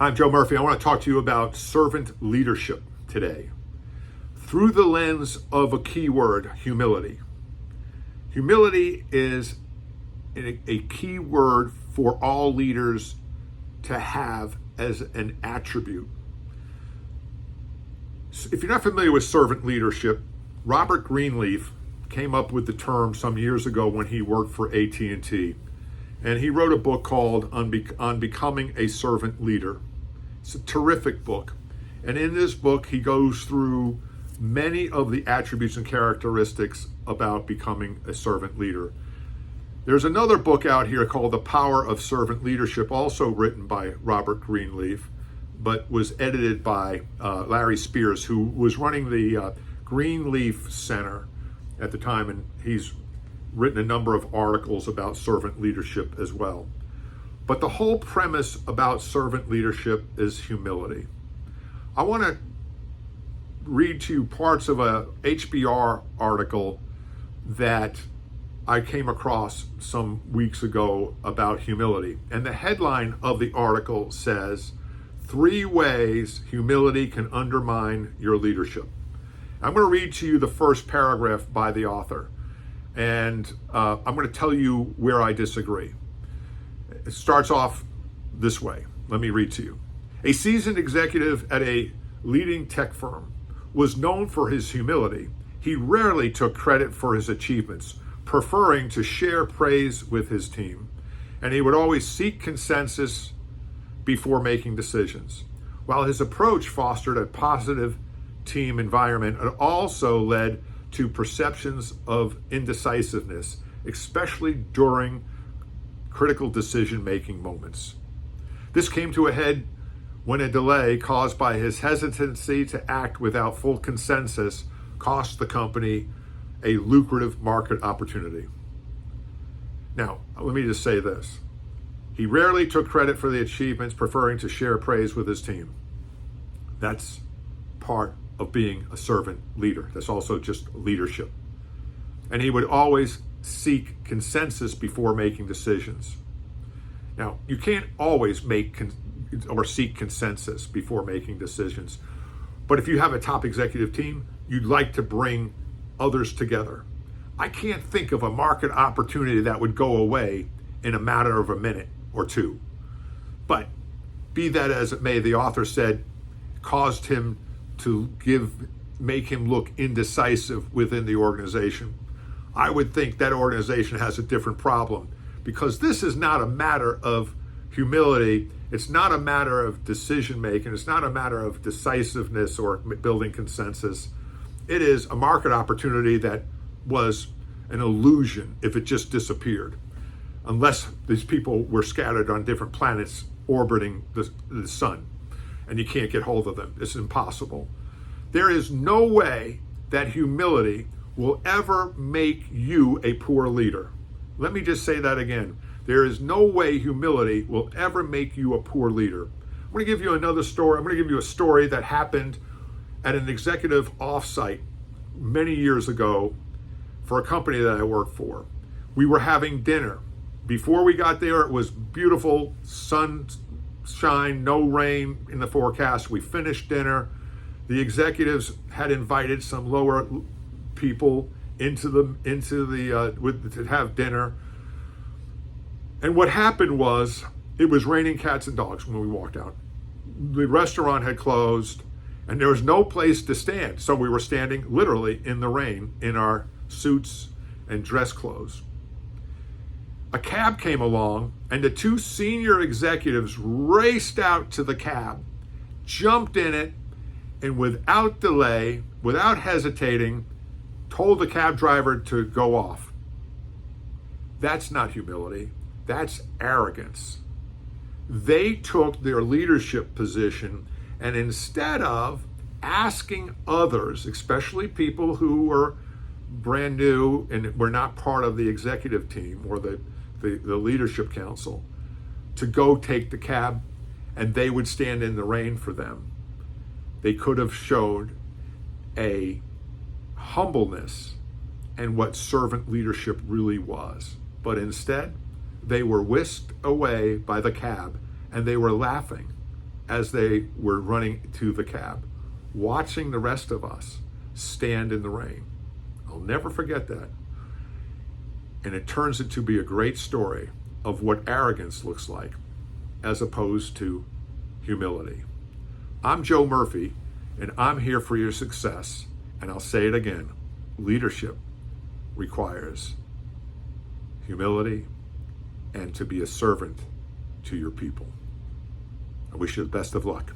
I'm Joe Murphy. I want to talk to you about servant leadership today through the lens of a key word, humility. Humility is a key word for all leaders to have as an attribute. If you're not familiar with servant leadership, Robert Greenleaf came up with the term some years ago when he worked for AT&T. And he wrote a book called On Becoming a Servant Leader. It's a terrific book. And in this book, he goes through many of the attributes and characteristics about becoming a servant leader. There's another book out here called The Power of Servant Leadership, also written by Robert Greenleaf, but was edited by Larry Spears, who was running the Greenleaf Center at the time, and he's written a number of articles about servant leadership as well. But the whole premise about servant leadership is humility. I want to read to you parts of a HBR article that I came across some weeks ago about humility. And the headline of the article says, 3 ways humility can undermine your leadership. I'm going to read to you the first paragraph by the author. And I'm going to tell you where I disagree. It starts off this way. Let me read to you. A seasoned executive at a leading tech firm was known for his humility. He rarely took credit for his achievements, preferring to share praise with his team. And he would always seek consensus before making decisions. While his approach fostered a positive team environment, it also led to perceptions of indecisiveness, especially during critical decision-making moments. This came to a head when a delay caused by his hesitancy to act without full consensus cost the company a lucrative market opportunity. Now, let me just say this. He rarely took credit for the achievements, preferring to share praise with his team. That's part of being a servant leader. That's also just leadership. And he would always seek consensus before making decisions. Now, you can't always make or seek consensus before making decisions. But if you have a top executive team, you'd like to bring others together. I can't think of a market opportunity that would go away in a matter of a minute or two. But be that as it may, the author said, caused him to make him look indecisive within the organization. I would think that organization has a different problem, because this is not a matter of humility. It's not a matter of decision making. It's not a matter of decisiveness or building consensus. It is a market opportunity that was an illusion if it just disappeared, unless these people were scattered on different planets orbiting the sun and you can't get hold of them. It's impossible. There is no way that humility will ever make you a poor leader. Let me just say that again. There is no way humility will ever make you a poor leader. I'm going to give you another story. I'm going to give you a story that happened at an executive offsite many years ago for a company that I worked for. We were having dinner. Before we got there, it was beautiful, sunshine, no rain in the forecast. We finished dinner. The executives had invited some lower people to have dinner. And what happened was, it was raining cats and dogs when we walked out. The restaurant had closed and there was no place to stand. So we were standing literally in the rain in our suits and dress clothes. A cab came along and the 2 senior executives raced out to the cab, jumped in it, and without delay, without hesitating, told the cab driver to go off. That's not humility. That's arrogance. They took their leadership position, and instead of asking others, especially people who were brand new and were not part of the executive team or the leadership council, to go take the cab, and they would stand in the rain for them, they could have showed a humbleness and what servant leadership really was. But instead, they were whisked away by the cab and they were laughing as they were running to the cab, watching the rest of us stand in the rain. I'll never forget that. And it turns it to be a great story of what arrogance looks like as opposed to humility. I'm Joe Murphy, and I'm here for your success. And I'll say it again, leadership requires humility and to be a servant to your people. I wish you the best of luck.